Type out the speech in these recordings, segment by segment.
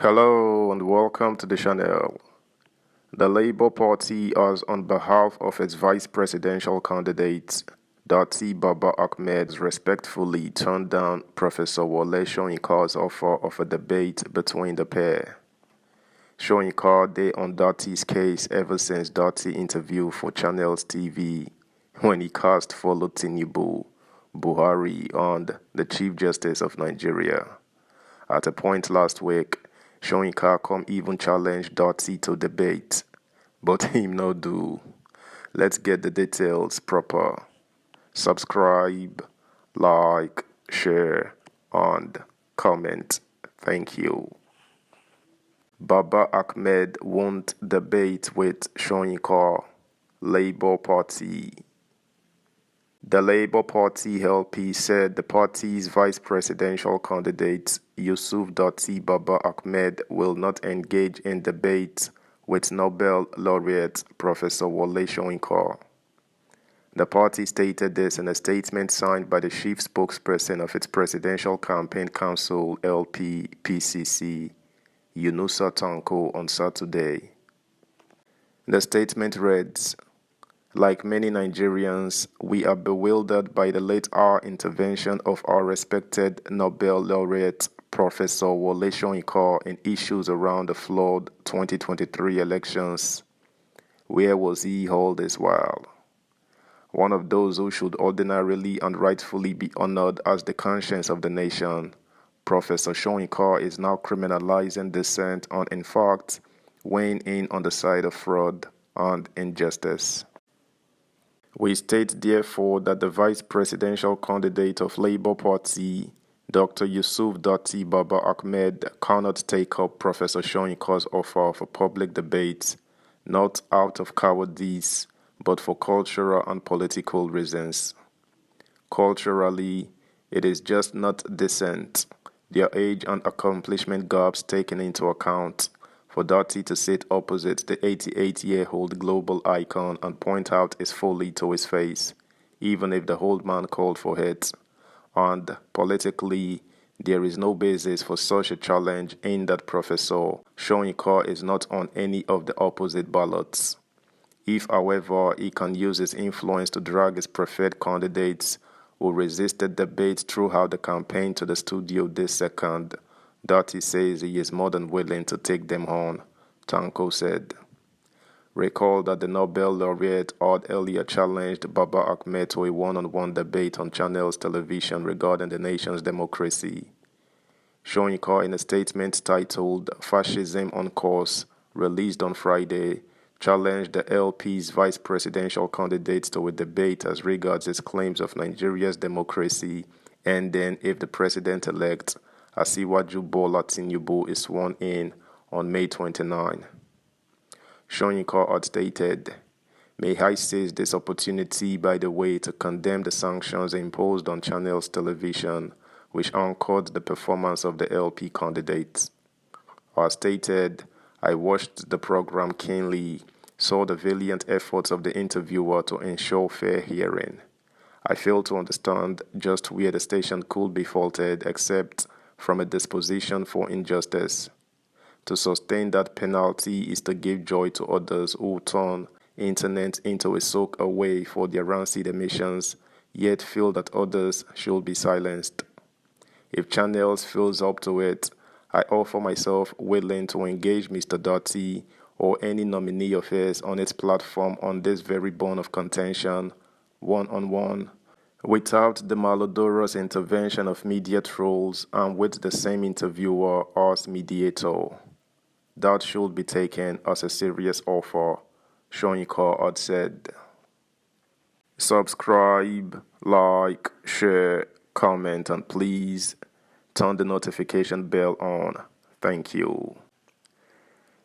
Hello and welcome to the channel. The Labour Party has, on behalf of its vice presidential candidate, Datti Ahmed, respectfully turned down Professor Wole Soyinka's offer of a debate between the pair. Soyinka day on Datti's case ever since Datti interviewed for Channels TV when he cast followed Tinubu, Buhari, and the Chief Justice of Nigeria. At a point last week, Soyinka come even challenged Datti to debate, but him no do. Let's get the details proper. Subscribe, like, share, and comment. Thank you. Baba Ahmed won't debate with Soyinka, Labour Party. The Labour Party LP said the party's vice presidential candidate Yusuf Datti Baba Ahmed will not engage in debate with Nobel laureate Professor Wole Soyinka. The party stated this in a statement signed by the chief spokesperson of its Presidential Campaign Council LP PCC, Yunusa Tanko, on Saturday. The statement reads, "Like many Nigerians, we are bewildered by the late-hour intervention of our respected Nobel laureate Professor Wole Soyinka in issues around the flawed 2023 elections. Where was he all this while? One of those who should ordinarily and rightfully be honored as the conscience of the nation, Professor Soyinka is now criminalizing dissent and, in fact, weighing in on the side of fraud and injustice. We state, therefore, that the vice presidential candidate of Labour Party, Dr. Yusuf Datti Baba Ahmed, cannot take up Professor Soyinka's offer of a public debate, not out of cowardice, but for cultural and political reasons. Culturally, it is just not decent, their age and accomplishment gaps taken into account, for Datti to sit opposite the 88-year-old global icon and point out his folly to his face, even if the old man called for it. And politically, there is no basis for such a challenge in that Professor Soyinka is not on any of the opposite ballots. If, however, he can use his influence to drag his preferred candidates who resisted debate throughout the campaign to the studio this second, Datti says he is more than willing to take them on, Tanko said. Recall that the Nobel laureate had earlier challenged Baba Ahmed to a one-on-one debate on Channels television regarding the nation's democracy. Soyinka, in a statement titled "Fascism on Course," released on Friday, challenged the LP's vice presidential candidate to a debate as regards his claims of Nigeria's democracy and then if the president-elect Asiwaju Bola Tinubu is sworn in on May 29. Soyinka had stated, "May I seize this opportunity, by the way, to condemn the sanctions imposed on Channels television, which anchored the performance of the LP candidates. As stated, I watched the program keenly, saw the valiant efforts of the interviewer to ensure fair hearing. I fail to understand just where the station could be faulted except from a disposition for injustice. To sustain that penalty is to give joy to others who turn internet into a soak away for their rancid emissions, yet feel that others should be silenced. If Channels feels up to it, I offer myself willing to engage Mr. Datti or any nominee of his on its platform on this very bone of contention, one-on-one, without the malodorous intervention of media trolls and with the same interviewer as mediator. That should be taken as a serious offer," Soyinka had said. Subscribe, like, share, comment, and please turn the notification bell on. Thank you.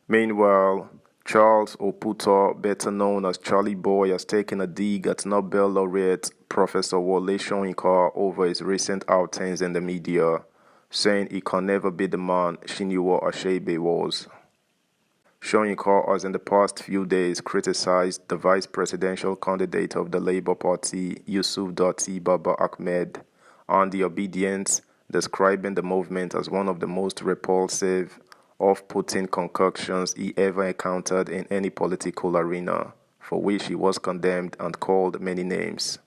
Meanwhile, Charles Oputo, better known as Charlie Boy, has taken a dig at Nobel laureate Professor Wole Soyinka over his recent outings in the media, saying he can never be the man Chinua Achebe was. Soyinka has in the past few days criticized the vice presidential candidate of the Labour Party, Yusuf Datti Baba Ahmed, and the obedience, describing the movement as one of the most repulsive off-putting concoctions he ever encountered in any political arena, for which he was condemned and called many names.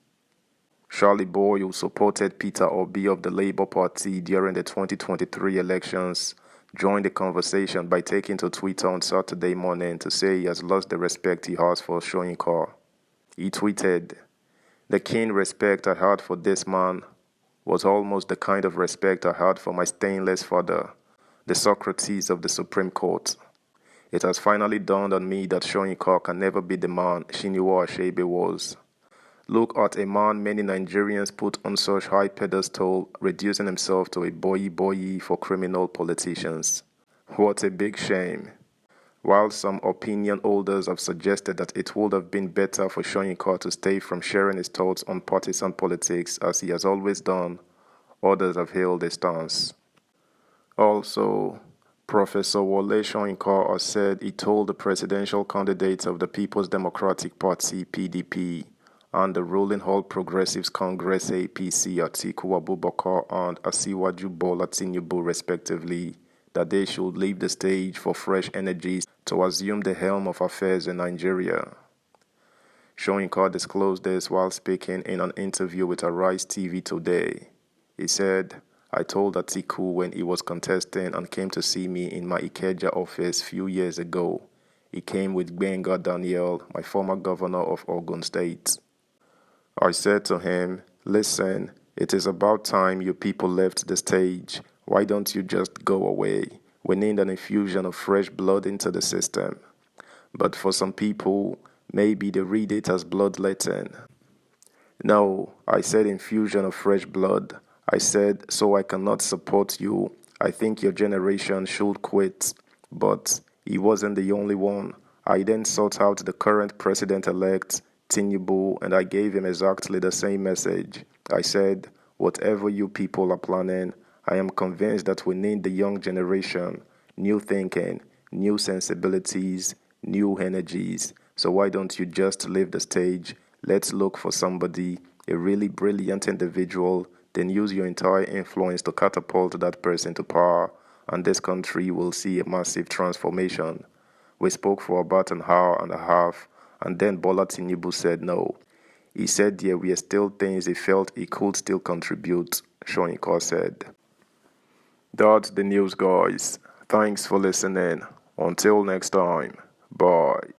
Charlie Boy, who supported Peter Obi of the Labour Party during the 2023 elections, joined the conversation by taking to Twitter on Saturday morning to say he has lost the respect he has for Soyinka. He tweeted, "The keen respect I had for this man was almost the kind of respect I had for my stainless father, the Socrates of the Supreme Court. It has finally dawned on me that Soyinka can never be the man Chinua Achebe was. Look at a man many Nigerians put on such high pedestal, reducing himself to a boy for criminal politicians. What a big shame." While some opinion holders have suggested that it would have been better for Soyinka to stay from sharing his thoughts on partisan politics as he has always done, others have held a stance. Also, Professor Wole Soyinka has said he told the presidential candidates of the People's Democratic Party (PDP) and the ruling All Progressives Congress (APC) Atiku Abubakar and Asiwaju Bola Tinubu respectively that they should leave the stage for fresh energies to assume the helm of affairs in Nigeria. Soyinka disclosed this while speaking in an interview with Arise TV today. He said, "I told Atiku when he was contesting and came to see me in my Ikeja office few years ago. He came with Gbenga Daniel, my former governor of Ogun State. I said to him, 'Listen, it is about time you people left the stage. Why don't you just go away? We need an infusion of fresh blood into the system.' But for some people, maybe they read it as bloodletting. No, I said infusion of fresh blood. I said, so I cannot support you. I think your generation should quit." But he wasn't the only one. I then sought out the current president-elect, Tinubu, and I gave him exactly the same message. I said, "Whatever you people are planning, I am convinced that we need the young generation, new thinking, new sensibilities, new energies. So why don't you just leave the stage? Let's look for somebody, a really brilliant individual, then use your entire influence to catapult that person to power, and this country will see a massive transformation." We spoke for about an hour and a half, and then Bola Tinubu said no. He said there were still things he felt he could still contribute, Soyinka said. That's the news, guys. Thanks for listening. Until next time. Bye.